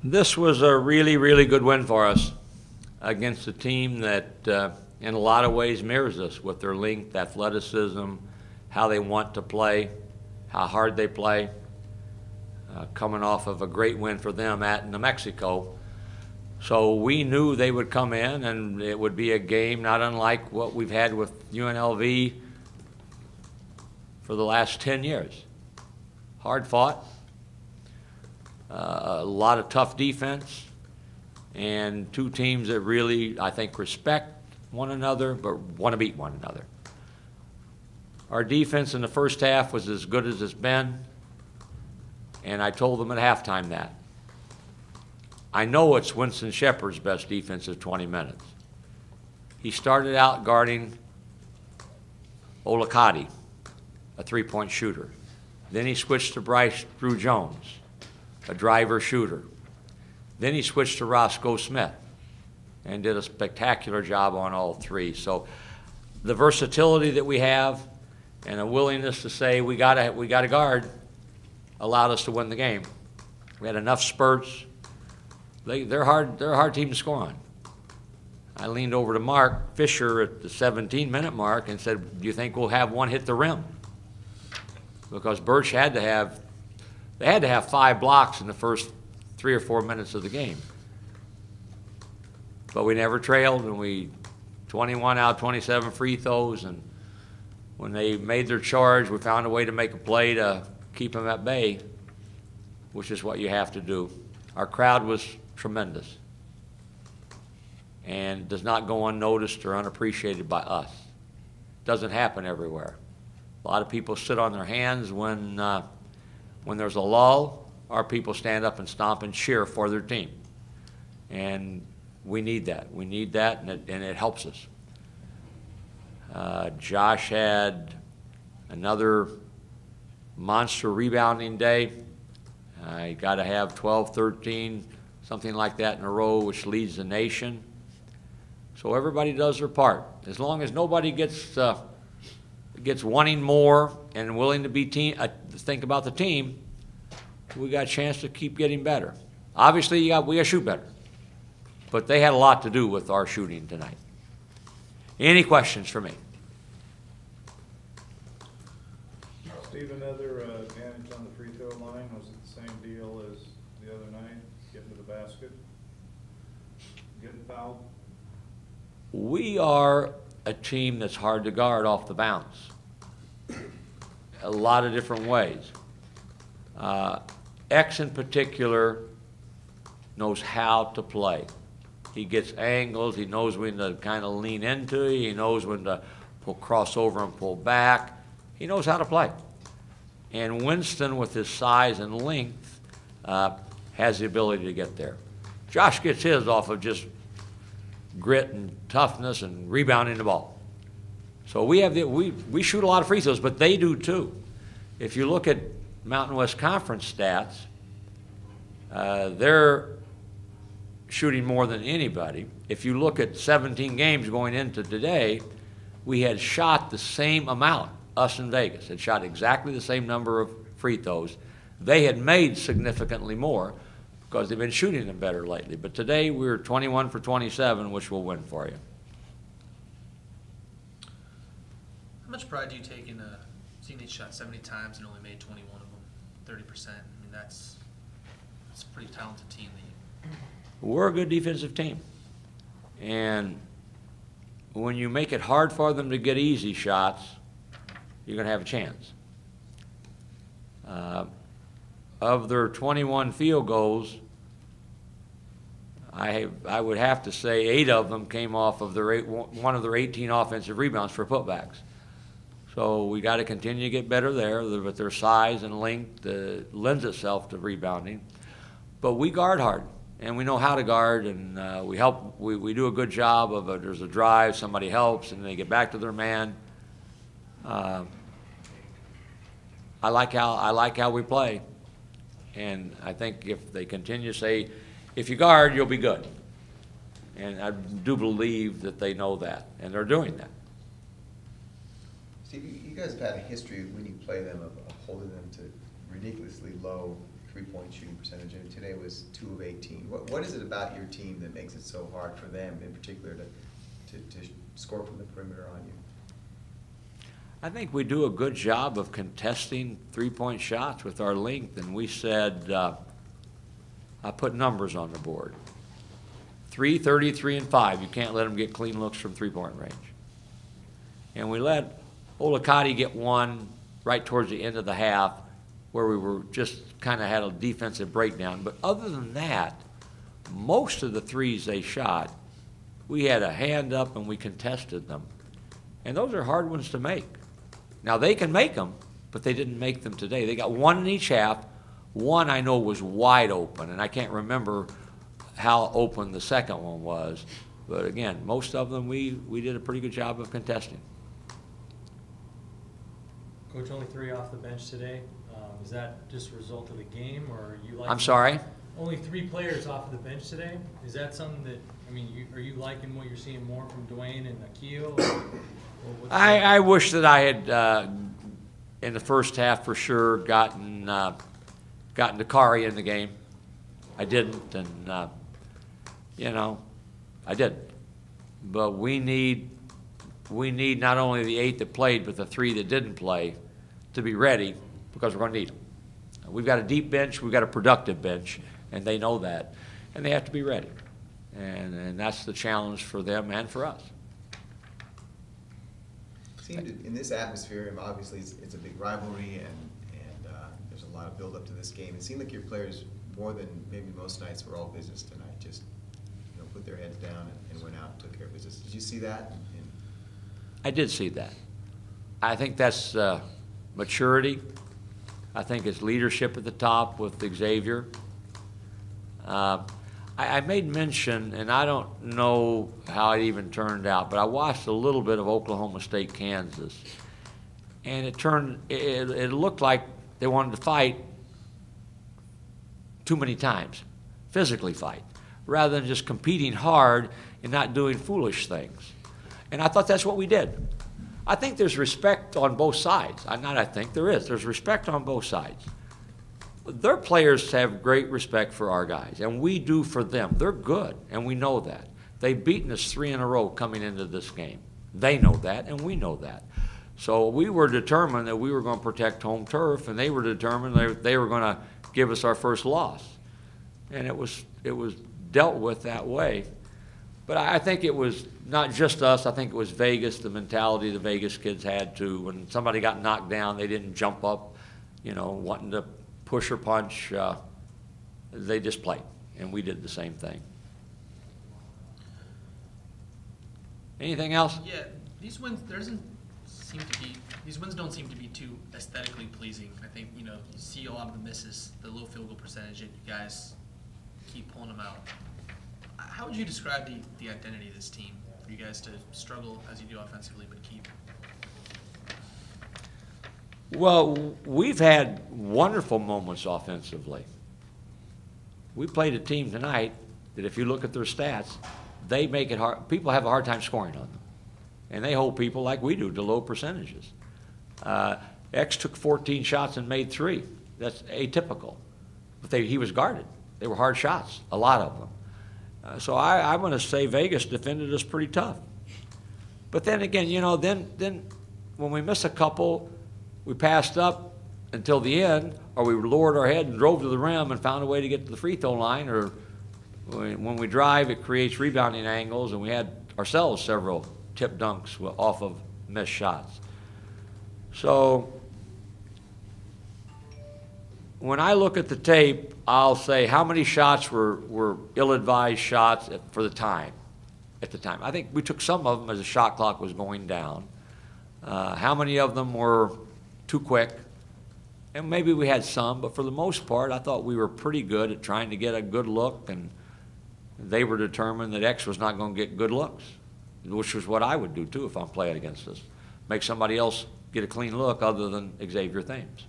This was a really, really good win for us against a team that in a lot of ways mirrors us with their length, athleticism, how they want to play, how hard they play. Coming off of a great win for them at New Mexico. So we knew they would come in and it would be a game not unlike what we've had with UNLV for the last 10 years. Hard fought, a lot of tough defense, and two teams that really, I think, respect one another but want to beat one another. Our defense in the first half was as good as it's been, and I told them at halftime that. I know it's Winston Shepard's best defensive 20 minutes. He started out guarding Olakati, a three-point shooter. Then he switched to Bryce Drew Jones, a driver shooter. Then he switched to Roscoe Smith and did a spectacular job on all three. So the versatility that we have and a willingness to say we gotta guard allowed us to win the game. We had enough spurts. They're a hard team to score on. I leaned over to Mark Fisher at the 17-minute mark and said, do you think we'll have one hit the rim? Because Birch had to have 5 blocks in the first 3 or 4 minutes of the game. But we never trailed, and we 21 out of 27 free throws, and when they made their charge, we found a way to make a play to keep them at bay, which is what you have to do. Our crowd was tremendous and does not go unnoticed or unappreciated by us. Doesn't happen everywhere. A lot of people sit on their hands when there's a lull. Our people stand up and stomp and cheer for their team, and we need that. We need that, and it helps us. Josh had another monster rebounding day. You got to have 12, 13, something like that in a row, which leads the nation. So everybody does their part. As long as nobody gets wanting more and willing to be think about the team, we got a chance to keep getting better. Obviously, we got to shoot better. But they had a lot to do with our shooting tonight. Any questions for me? Steve, another advantage on the free throw line. Was it the same deal as the other night? Getting to the basket, getting fouled? We are a team that's hard to guard off the bounce. A lot of different ways. X in particular knows how to play. He gets angles. He knows when to kind of lean into it. He knows when to cross over and pull back. He knows how to play. And Winston, with his size and length, has the ability to get there. Josh gets his off of just grit and toughness and rebounding the ball. So we shoot a lot of free throws, but they do too. If you look at Mountain West Conference stats, they're shooting more than anybody. If you look at 17 games going into today, we had shot the same amount. Us in Vegas had shot exactly the same number of free throws. They had made significantly more because they've been shooting them better lately. But today we were 21 for 27, which will win for you. How much pride do you take in seeing each shot 70 times and only made 21 of them, 30%? I mean, that's a pretty talented team. We're a good defensive team. And when you make it hard for them to get easy shots, you're going to have a chance. Of their 21 field goals, I would have to say 8 of them came off of one of their 18 offensive rebounds for putbacks. So we got to continue to get better there. With their size and length, lends itself to rebounding. But we guard hard, and we know how to guard, and we help. We do a good job of there's a drive, somebody helps, and they get back to their man. I like how we play, and I think if they continue to say, if you guard, you'll be good. And I do believe that they know that, and they're doing that. Steve, you guys have had a history when you play them of holding them to ridiculously low free 3-point shooting percentage, and today was 2 of 18. What is it about your team that makes it so hard for them, in particular, to score from the perimeter on you? I think we do a good job of contesting three-point shots with our length, and we said, I put numbers on the board. 3, 33, and 5. You can't let them get clean looks from three-point range. And we let Olakati get one right towards the end of the half where we were just kind of had a defensive breakdown. But other than that, most of the threes they shot, we had a hand up and we contested them. And those are hard ones to make. Now, they can make them, but they didn't make them today. They got one in each half. One I know was wide open, and I can't remember how open the second one was. But again, most of them we did a pretty good job of contesting. Coach, only 3 off the bench today. Is that just a result of the game, or are you like? I'm sorry? Only 3 players off of the bench today. Is that something that, I mean, are you liking what you're seeing more from Dwayne and Akil? I wish that I had, in the first half for sure, gotten Dakari in the game. I didn't, and, you know, I didn't. But we need not only the 8 that played, but the 3 that didn't play to be ready, because we're going to need them. We've got a deep bench, we've got a productive bench, and they know that, and they have to be ready. And that's the challenge for them and for us. In this atmosphere, obviously it's a big rivalry, and there's a lot of build up to this game. It seemed like your players, more than maybe most nights, were all business tonight. Just put their heads down and went out and took care of business. Did you see that? I did see that. I think that's maturity. I think it's leadership at the top with Xavier. I made mention, and I don't know how it even turned out, but I watched a little bit of Oklahoma State, Kansas, and it looked like they wanted to fight too many times, physically fight, rather than just competing hard and not doing foolish things. And I thought that's what we did. I think there's respect on both sides. There is. There's respect on both sides. Their players have great respect for our guys, and we do for them. They're good, and we know that. They've beaten us 3 in a row coming into this game. They know that, and we know that. So we were determined that we were going to protect home turf, and they were determined they were going to give us our first loss. And it was dealt with that way. But I think it was not just us. I think it was Vegas, the mentality the Vegas kids had to. When somebody got knocked down, they didn't jump up, wanting to push or punch. They just played, and we did the same thing. Anything else? Yeah, these wins don't seem to be too aesthetically pleasing. I think you see a lot of the misses, the low field goal percentage, and you guys keep pulling them out. How would you describe the identity of this team for you guys to struggle as you do offensively, but keep? Well, we've had wonderful moments offensively. We played a team tonight that if you look at their stats, they make it hard. People have a hard time scoring on them. And they hold people like we do to low percentages. X took 14 shots and made 3. That's atypical. But he was guarded. They were hard shots, a lot of them. So I'm going to say Vegas defended us pretty tough. But then again, then when we miss a couple, we passed up until the end, or we lowered our head and drove to the rim and found a way to get to the free throw line, or when we drive, it creates rebounding angles, and we had ourselves several tip dunks off of missed shots. So when I look at the tape, I'll say how many shots were ill-advised shots at the time. I think we took some of them as the shot clock was going down. How many of them were too quick? And maybe we had some, but for the most part, I thought we were pretty good at trying to get a good look, and they were determined that X was not going to get good looks, which was what I would do too if I'm playing against us. Make somebody else get a clean look other than Xavier Thames.